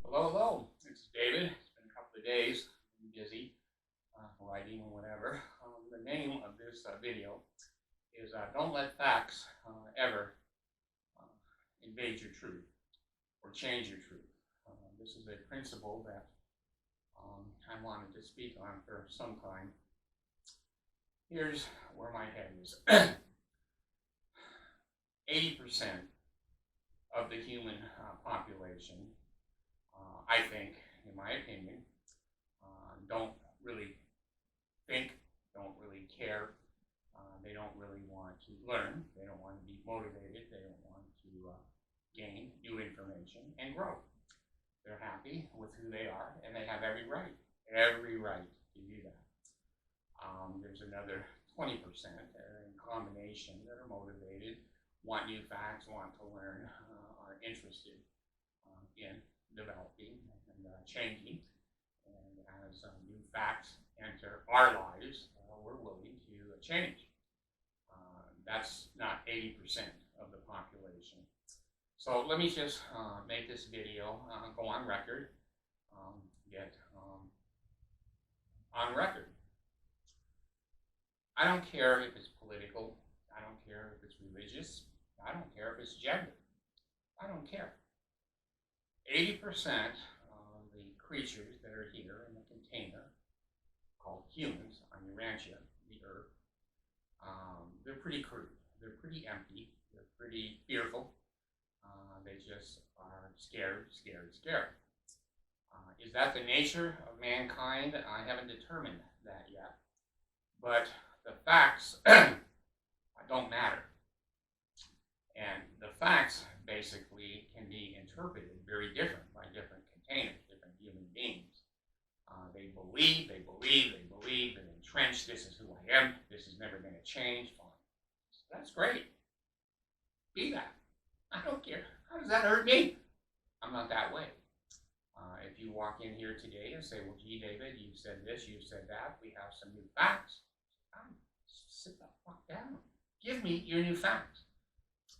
Hello, hello. It's David. It's been a couple of days. I'm busy writing or whatever. The name of this video is Don't Let Facts Ever Invade Your Truth or Change Your Truth. This is a principle that I wanted to speak on for some time. Here's where my head is. 80% of the human population, I think, in my opinion, don't really think, don't really care. They don't really want to learn. They don't want to be motivated. They don't want to gain new information and grow. They're happy with who they are, and they have every right to do that. There's another 20% that are in combination that are motivated, want new facts, want to learn, are interested in developing and changing. And as new facts enter our lives, we're willing to change. That's not 80% of the population. So let me just make this video go on record, get on record. I don't care if it's political. I don't care if it's religious. I don't care if it's gender. I don't care. 80% of the creatures that are here in the container called humans on Urantia, the Earth, they're pretty crude. They're pretty empty. They're pretty fearful. They just are scared. Is that the nature of mankind? I haven't determined that yet. But the facts don't matter. And the facts basically can be interpreted very different by different containers, different human beings. They believe, they're entrenched, this is who I am, this is never going to change, fine. So that's great. Be that. I don't care. How does that hurt me? I'm not that way. If you walk in here today and say, well, gee, David, you've said this, you've said that, we have some new facts. Sit the fuck down. Give me your new facts.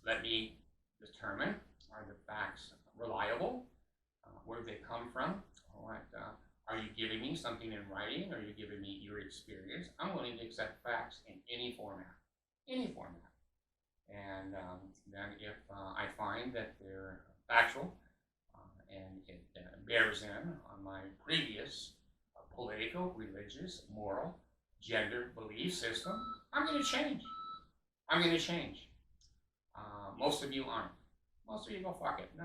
Let me determine, are the facts reliable? Where do they come from? What, are you giving me something in writing? Are you giving me your experience? I'm willing to accept facts in any format. Any format. And then if I find that they're factual and it bears in on my previous political, religious, moral, gender belief system, I'm going to change. I'm going to change. Most of you aren't. Most of you go, fuck it. No,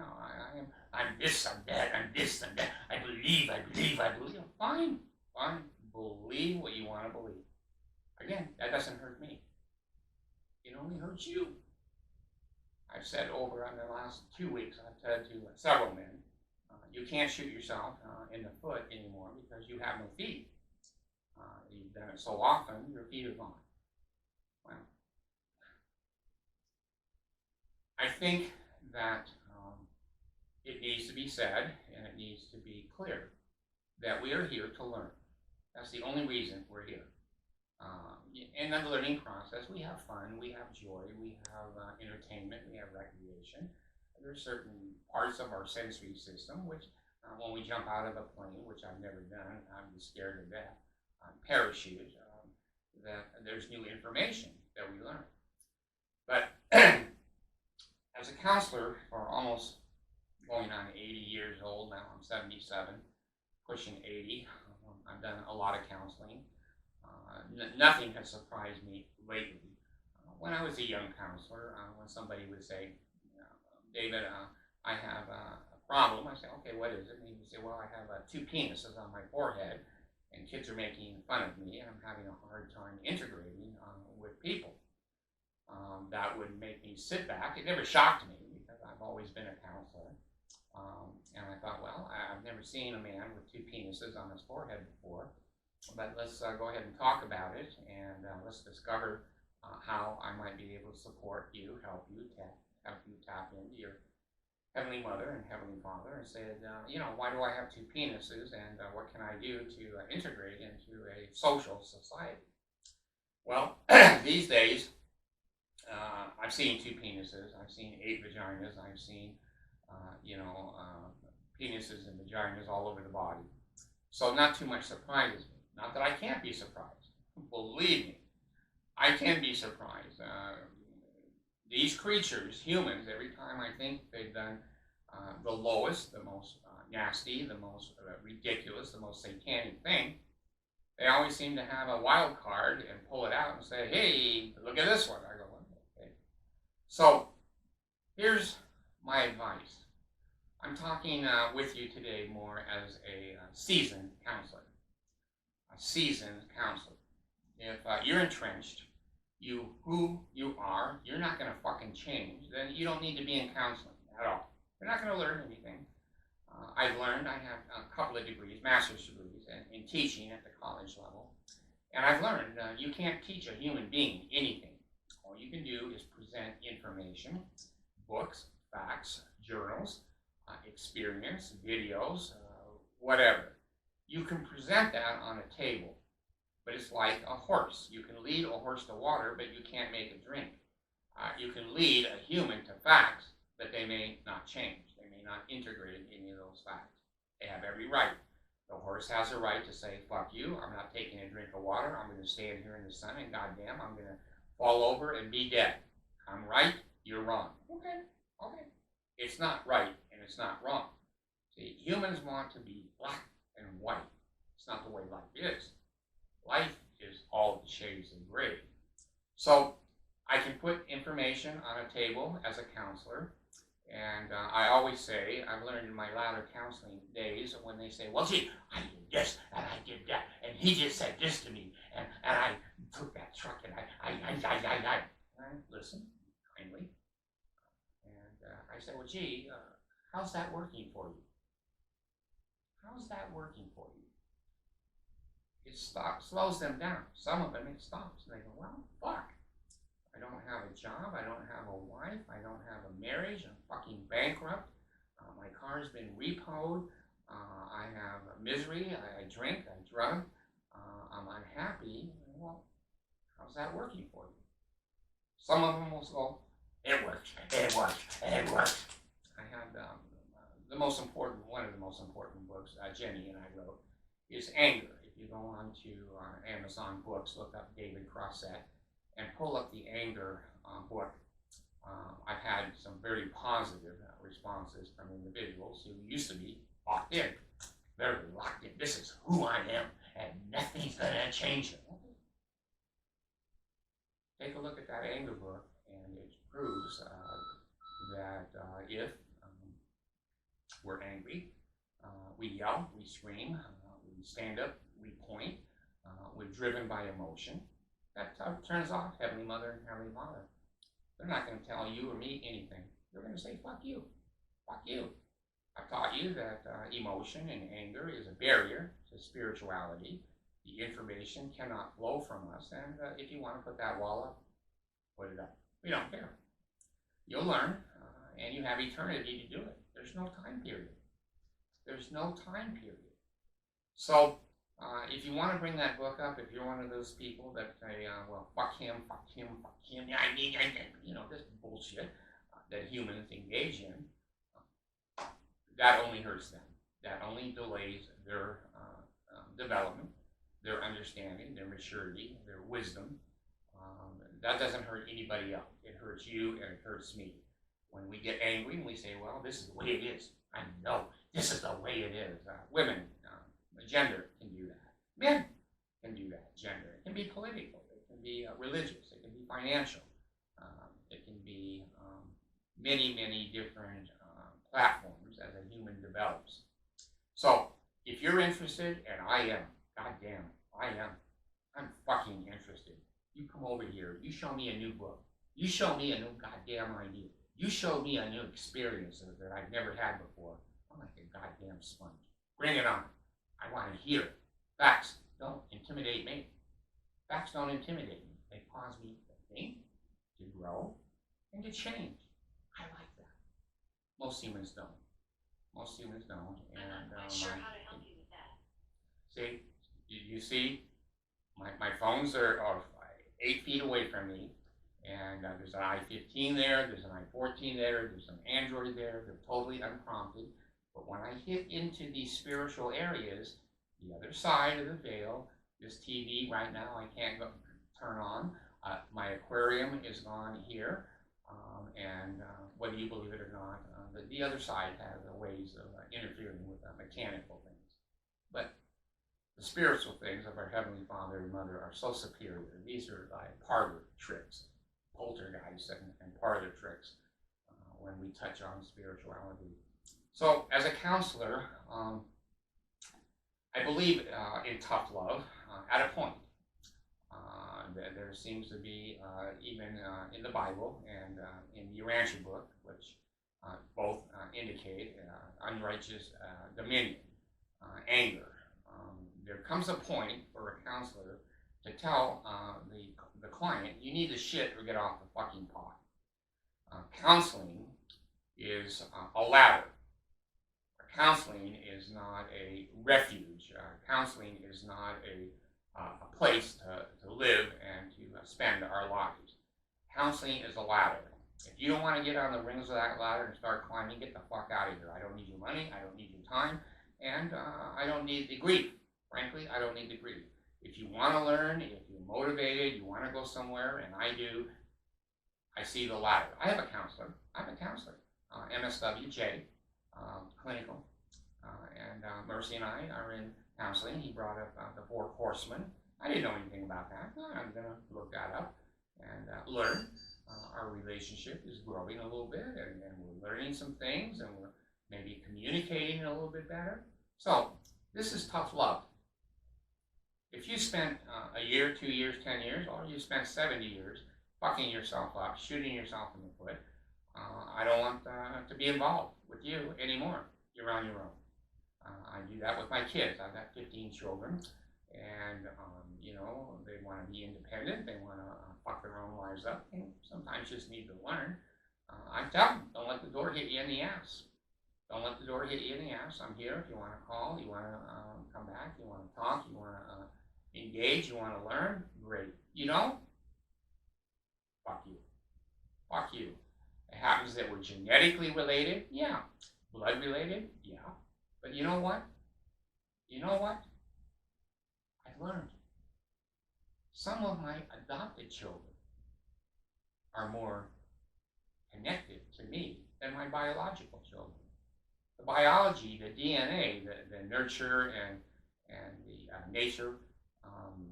I'm this, I'm that, I'm this, I'm that. I believe. Fine. Believe what you want to believe. Again, that doesn't hurt me. It only hurts you. I've said over in the last 2 weeks, I've said to several men, you can't shoot yourself in the foot anymore because you have no feet. You've done it so often, your feet are gone. Well, I think that it needs to be said and it needs to be clear that we are here to learn. That's the only reason we're here. In the learning process, we have fun, we have joy, we have entertainment, we have recreation. There are certain parts of our sensory system which, when we jump out of a plane, which I've never done, I'd be scared to death, parachute, that there's new information that we learn. But as a counselor for almost going on 80 years old, now I'm 77, pushing 80, I've done a lot of counseling. Nothing has surprised me lately. When I was a young counselor, when somebody would say, David, I have a problem, I say, okay, what is it? And he would say, well, I have 2 penises on my forehead, and kids are making fun of me, and I'm having a hard time integrating with people. That would make me sit back. It never shocked me because I've always been a counselor. And I thought, well, I've never seen a man with 2 penises on his forehead before, but let's go ahead and talk about it, and let's discover how I might be able to support you, help you tap into your Heavenly Mother and Heavenly Father, and said, why do I have 2 penises, and what can I do to integrate into a social society? Well, these days, I've seen 2 penises, I've seen 8 vaginas, I've seen, penises and vaginas all over the body. So not too much surprises me. Not that I can't be surprised. Believe me, I can be surprised. These creatures, humans, every time I think they've done the lowest, the most nasty, the most ridiculous, the most satanic thing, they always seem to have a wild card and pull it out and say, hey, look at this one. I go, okay. So here's my advice. I'm talking with you today more as a seasoned counselor. A seasoned counselor. If you're entrenched, who you are, you're not going to fucking change, then you don't need to be in counseling at all. You're not going to learn anything. I've learned, I have a couple of degrees, master's degrees, in teaching at the college level. And I've learned you can't teach a human being anything. All you can do is present information, books, facts, journals, experience, videos, whatever. You can present that on a table, but it's like a horse. You can lead a horse to water, but you can't make it drink. You can lead a human to facts, but they may not change. They may not integrate any of those facts. They have every right. The horse has a right to say, fuck you, I'm not taking a drink of water, I'm going to stand here in the sun, and goddamn, I'm going to fall over and be dead. I'm right, you're wrong. Okay. It's not right, and it's not wrong. See, humans want to be black and white. It's not the way life is. Life is all the shades of gray. So I can put information on a table as a counselor, and I always say, I've learned in my latter counseling days, when they say, well, gee, I did this, and I did that, and he just said this to me, and I took that truck, and I listen kindly, and I say, well, gee, how's that working for you? How's that working for you? It slows them down. Some of them, it stops. And they go, well, fuck. I don't have a job. I don't have a wife. I don't have a marriage. I'm fucking bankrupt. My car's been repoed. I have misery. I drink. I drug. I'm unhappy. Well, how's that working for you? Some of them will go, it works. It works. It works. I had the most important, one of the most important books Jenny and I wrote is Anger. If you go on to Amazon Books, look up David Crossett and pull up the Anger book. I've had some very positive responses from individuals who used to be locked in, very locked in. This is who I am, and nothing's going to change it. Take a look at that Anger book, and it proves that if we're angry, we yell, we scream, we stand up, we point, we're driven by emotion. That turns off Heavenly Mother and Heavenly Father. They're not going to tell you or me anything. They're going to say, fuck you. Fuck you. I've taught you that emotion and anger is a barrier to spirituality. The information cannot flow from us, and if you want to put that wall up, put it up. We don't care. You'll learn, and you have eternity to do it. There's no time period. There's no time period. So, if you want to bring that book up, if you're one of those people that say, well, fuck him, this bullshit that humans engage in, that only hurts them. That only delays their development, their understanding, their maturity, their wisdom. That doesn't hurt anybody else. It hurts you and it hurts me. When we get angry and we say, well, this is the way it is. I know this is the way it is. Women, gender can do that. Men can do that, gender. It can be political. It can be religious. It can be financial. It can be many, many different platforms as a human develops. So, if you're interested, and I am, goddamn, I am, I'm fucking interested. You come over here. You show me a new book. You show me a new goddamn idea. You show me a new experience that I've never had before. I'm like a goddamn sponge. Bring it on. I want to hear it. Facts don't intimidate me. Facts don't intimidate me. They cause me to think, to grow, and to change. I like that. Most humans don't. Most humans don't. And, I'm not quite sure how to help you with that. See, you see, my phones are 8 feet away from me. And there's an i15 there, there's an i14 there, there's an Android there. They're totally unprompted. But when I hit into these spiritual areas, the other side of the veil, this TV right now I can't turn on. My aquarium is gone here, and whether you believe it or not, the other side has ways of interfering with mechanical things. But the spiritual things of our Heavenly Father and Mother are so superior. These are like parlor tricks, poltergeists and parlor tricks when we touch on spirituality. So, as a counselor, I believe in tough love at a point. There seems to be, even in the Bible and in the Urantia book, which both indicate unrighteous dominion, anger. There comes a point for a counselor to tell the client, you need to shit or get off the fucking pot. Counseling is a ladder. Counseling is not a refuge. Counseling is not a place to live and to spend our lives. Counseling is a ladder. If you don't want to get on the rings of that ladder and start climbing, get the fuck out of here. I don't need your money. I don't need your time. And I don't need the grief. Frankly, I don't need the grief. If you want to learn, if you're motivated, you want to go somewhere, and I do, I see the ladder. I have a counselor. I'm a counselor. MSWJ, clinical. And Mercy and I are in counseling. He brought up the Four Horsemen. I didn't know anything about that. I'm going to look that up and learn. Our relationship is growing a little bit, and we're learning some things, and we're maybe communicating a little bit better. So, this is tough love. If you spent a year, 2 years, 10 years, or you spent 70 years fucking yourself up, shooting yourself in the foot, I don't want to be involved with you anymore. You're on your own. I do that with my kids. I've got 15 children, and they want to be independent. They want to fuck their own lives up, and sometimes just need to learn. I tell them, don't let the door hit you in the ass. Don't let the door hit you in the ass. I'm here if you want to call, you want to come back, you want to talk, you want to engage, you want to learn. Great. You don't? Fuck you. Fuck you. It happens that we're genetically related. Yeah. Blood related. Yeah. But you know what? You know what? I've learned. Some of my adopted children are more connected to me than my biological children. The biology, the DNA, the nurture and the nature,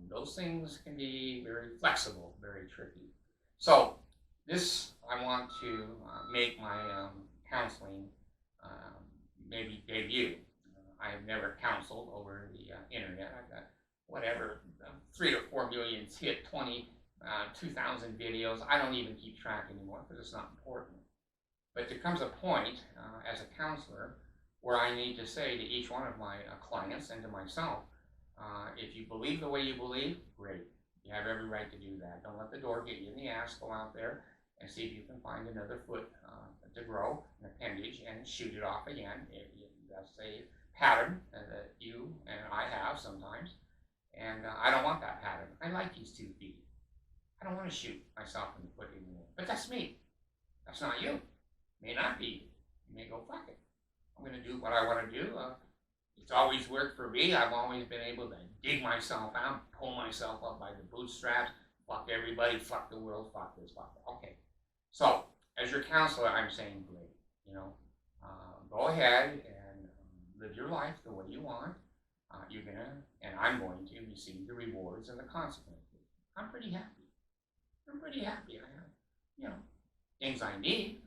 those things can be very flexible, very tricky. So this, I want to make my counseling maybe debut. I have never counseled over the internet. I've got whatever, 3 or 4 million hit, 2,000 videos. I don't even keep track anymore because it's not important. But there comes a point as a counselor where I need to say to each one of my clients and to myself, if you believe the way you believe, great. You have every right to do that. Don't let the door get you in the ass. Go out there and see if you can find another foot to grow, an appendage, and shoot it off again. That's a pattern that you and I have sometimes. And I don't want that pattern. I like these 2 feet. I don't want to shoot myself in the foot anymore. But that's me. That's not you. May not be you. You may go, fuck it. I'm going to do what I want to do. It's always worked for me. I've always been able to dig myself out, pull myself up by the bootstraps, fuck everybody, fuck the world, fuck this, fuck that. Okay. So, as your counselor, I'm saying, great. Go ahead and live your life the way you want. You're going to, and I'm going to receive the rewards and the consequences. I'm pretty happy. I have, things I need.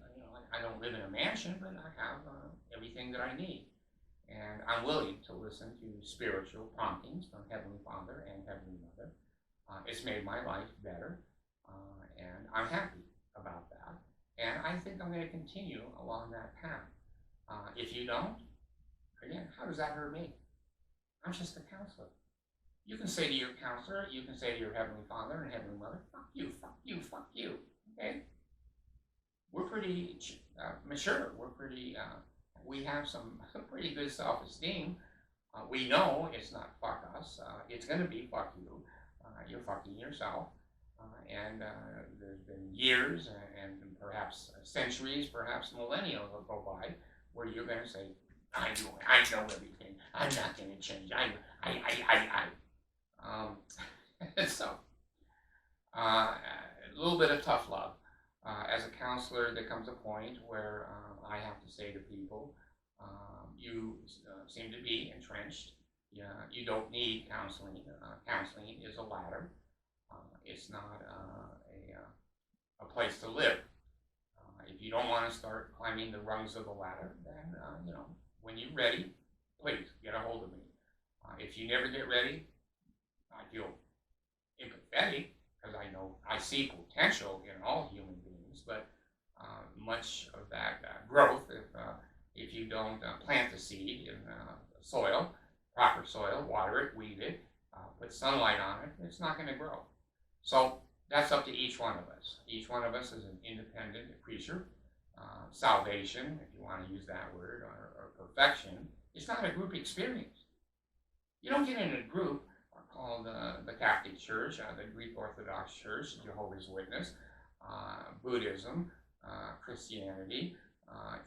I don't live in a mansion, but I have everything that I need. And I'm willing to listen to spiritual promptings from Heavenly Father and Heavenly Mother. It's made my life better, and I'm happy about that. And I think I'm going to continue along that path. If you don't, again, how does that hurt me? I'm just a counselor. You can say to your counselor, you can say to your Heavenly Father and Heavenly Mother, fuck you, fuck you, fuck you. Okay? We're pretty mature. We have some pretty good self-esteem. We know it's not fuck us. It's going to be fuck you. You're fucking yourself. And there's been years and perhaps centuries, perhaps millennia will go by where you're going to say, I know everything. I'm not going to change. So, a little bit of tough love. As a counselor, there comes a point where I have to say to people, you seem to be entrenched. Yeah, you don't need counseling. Counseling is a ladder. It's not a place to live. If you don't want to start climbing the rungs of the ladder, then when you're ready, please get a hold of me. If you never get ready, I feel empathetic because I see potential in all human beings, but much of that growth, if you don't plant the seed in soil, proper soil, water it, weed it, put sunlight on it, it's not going to grow. So that's up to each one of us. Each one of us is an independent creature. Salvation, if you want to use that word, or perfection, it's not a group experience. You don't get in a group called the Catholic Church, the Greek Orthodox Church, Jehovah's Witness, Buddhism, Christianity.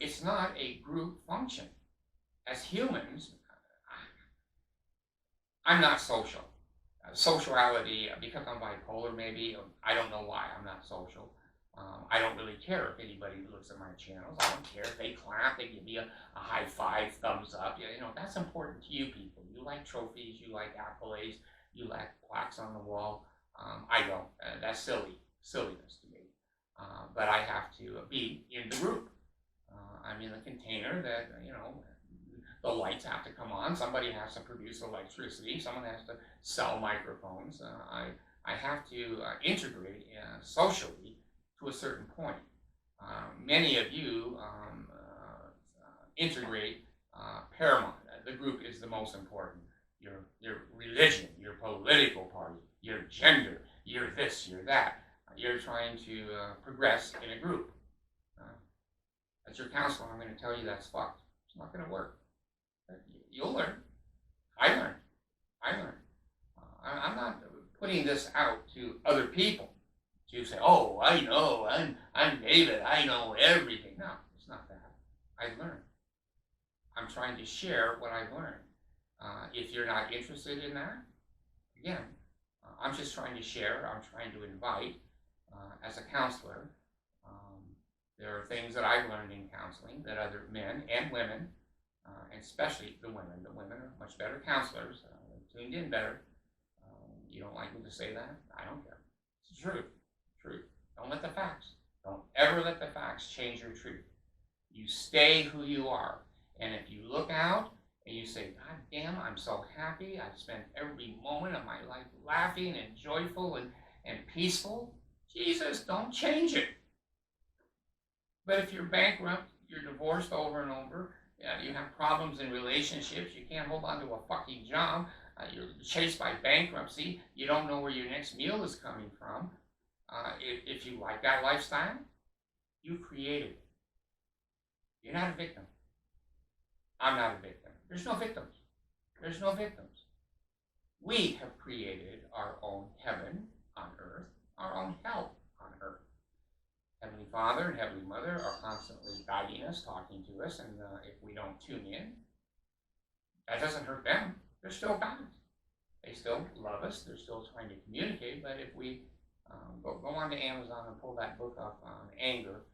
It's not a group function. As humans, I'm not social. Sociality, because I'm bipolar, maybe, I don't know why I'm not social. I don't really care if anybody looks at my channels. I don't care if they clap, they give me a high five, thumbs up. That's important to you people. You like trophies, you like accolades, you like plaques on the wall. I don't. That's silliness to me. But I have to be in the group. I'm in a container that, the lights have to come on. Somebody has to produce electricity. Someone has to sell microphones. I have to integrate socially to a certain point. Many of you integrate paramount. The group is the most important. Your religion, your political party, your gender, your this, your that. You're trying to progress in a group. As your counselor, I'm going to tell you that's fucked. It's not going to work. You'll learn. I learned. I'm not putting this out to other people to say, oh, I know, I'm David, I know everything. No, it's not that. I've learned. I'm trying to share what I've learned. If you're not interested in that, again, I'm just trying to share. I'm trying to invite. As a counselor, there are things that I've learned in counseling that other men and women, and especially the women are much better counselors, tuned in better. You don't like me to say that? I don't care. It's the truth. Don't let the facts. Don't ever let the facts change your truth. You stay who you are. And if you look out and you say, God damn, I'm so happy. I've spent every moment of my life laughing and joyful and peaceful. Jesus, don't change it. But if you're bankrupt, you're divorced over and over, you have problems in relationships, you can't hold on to a fucking job, you're chased by bankruptcy, you don't know where your next meal is coming from. If you like that lifestyle, you created it. You're not a victim. I'm not a victim. There's no victims. We have created our own heaven on earth, our own hell on earth. Heavenly Father and Heavenly Mother are constantly guiding us, talking to us, and if we don't tune in, that doesn't hurt them. They're still God. They still love us. They're still trying to communicate, but if we go on to Amazon and pull that book up on anger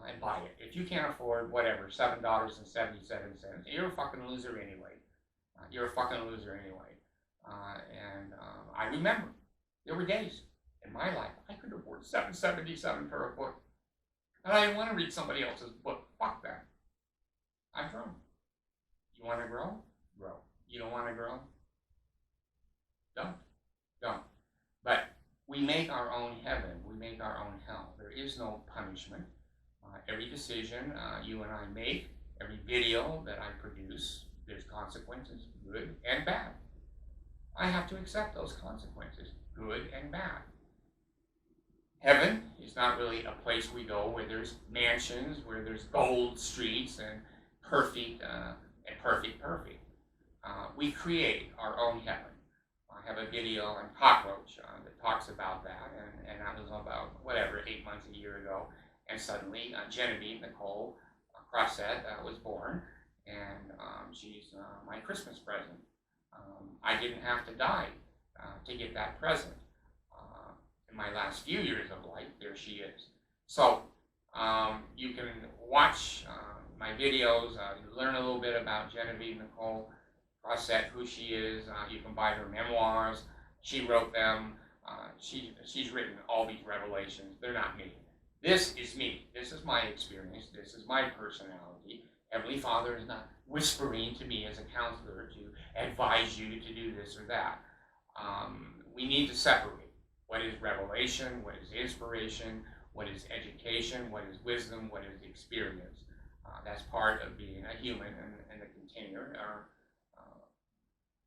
and buy it. If you can't afford whatever, $7.77, you're a fucking loser anyway. And I remember there were days in my life I could afford $7.77 for a book, and I didn't want to read somebody else's book. Fuck that. I've grown. You want to grow? Grow. You don't want to grow? Don't. But we make our own heaven. We make our own hell. There is no punishment. Every decision you and I make, every video that I produce, there's consequences, good and bad. I have to accept those consequences, good and bad. Heaven is not really a place we go where there's mansions, where there's gold streets and perfect. We create our own heaven. I have a video on Cockroach that talks about that, and that was about, 8 months, a year ago, and suddenly Genevieve Nicole Crossett was born, and she's my Christmas present. I didn't have to die to get that present. In my last few years of life, there she is. So you can watch my videos, learn a little bit about Genevieve Nicole Crossett, who she is. You can buy her memoirs. She wrote them. She's written all these revelations. They're not me. This is me. This is my experience. This is my personality. Heavenly Father is not whispering to me as a counselor to advise you to do this or that. We need to separate what is revelation, what is inspiration, what is education, what is wisdom, what is experience. That's part of being a human and a container. Our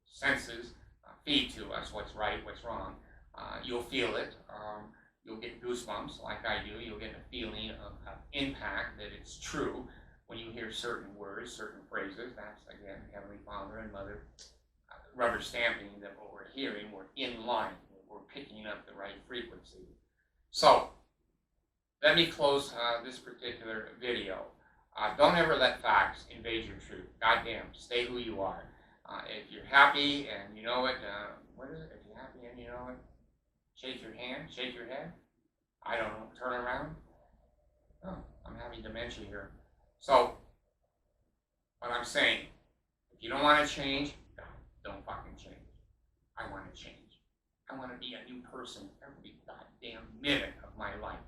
senses feed to us what's right, what's wrong. You'll feel it. You'll get goosebumps like I do. You'll get a feeling of impact that it's true when you hear certain words, certain phrases. That's, again, Heavenly Father and Mother rubber stamping that what we're hearing, we're in line. We're picking up the right frequency. So, let me close this particular video. Don't ever let facts invade your truth. Goddamn, stay who you are. If you're happy and you know it, what is it? If you're happy and you know it, shake your hand, shake your head. I don't know, turn around. Oh, I'm having dementia here. So, what I'm saying, if you don't want to change, don't fucking change. I want to change. I want to be a new person every goddamn minute of my life.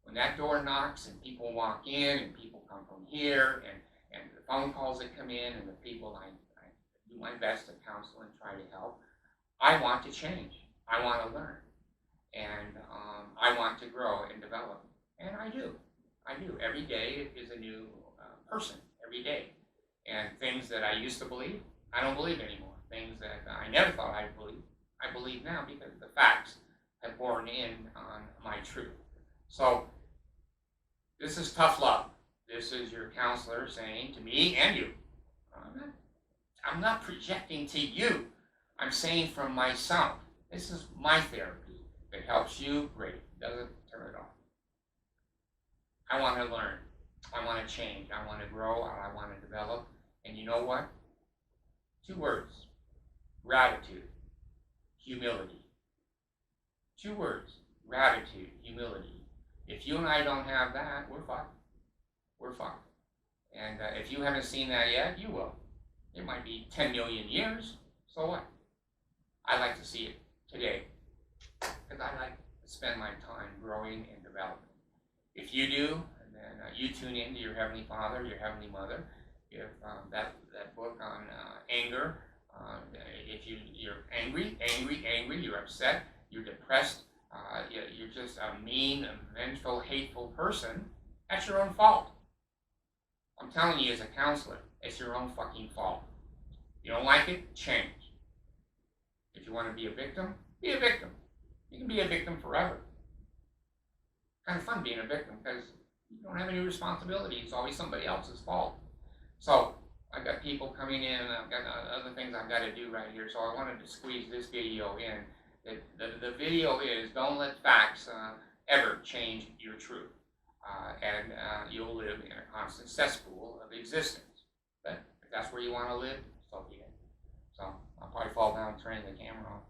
When that door knocks and people walk in and people come from here and the phone calls that come in and the people I do my best to counsel and try to help, I want to change. I want to learn. And I want to grow and develop. And I do. I do. Every day is a new person. Every day. And things that I used to believe, I don't believe anymore. Things that I never thought I'd believe, I believe now because the facts have borne in on my truth. So, this is tough love. This is your counselor saying to me and you, I'm not projecting to you. I'm saying from myself. This is my therapy. If it helps you, great. Doesn't, turn it off. I want to learn. I want to change. I want to grow. I want to develop. And you know what? 2 words. Gratitude. Humility. 2 words. Gratitude. Humility. If you and I don't have that, we're fucked. We're fucked. And if you haven't seen that yet, you will. It might be 10 million years. So what? I like to see it today. Because I like to spend my time growing and developing. If you do, then you tune in to your Heavenly Father, your Heavenly Mother. If that book on anger, if you're angry, you're upset, you're depressed, you're just a mean, vengeful, hateful person, that's your own fault. I'm telling you as a counselor, it's your own fucking fault. You don't like it, change. If you want to be a victim, be a victim. You can be a victim forever. Kind of fun being a victim because you don't have any responsibility. It's always somebody else's fault. So I've got people coming in and I've got other things I've got to do right here. So I wanted to squeeze this video in. The video is don't let facts ever change your truth. And you'll live in a constant cesspool of existence. But if that's where you want to live, so be it. So I'll probably fall down and turn the camera off.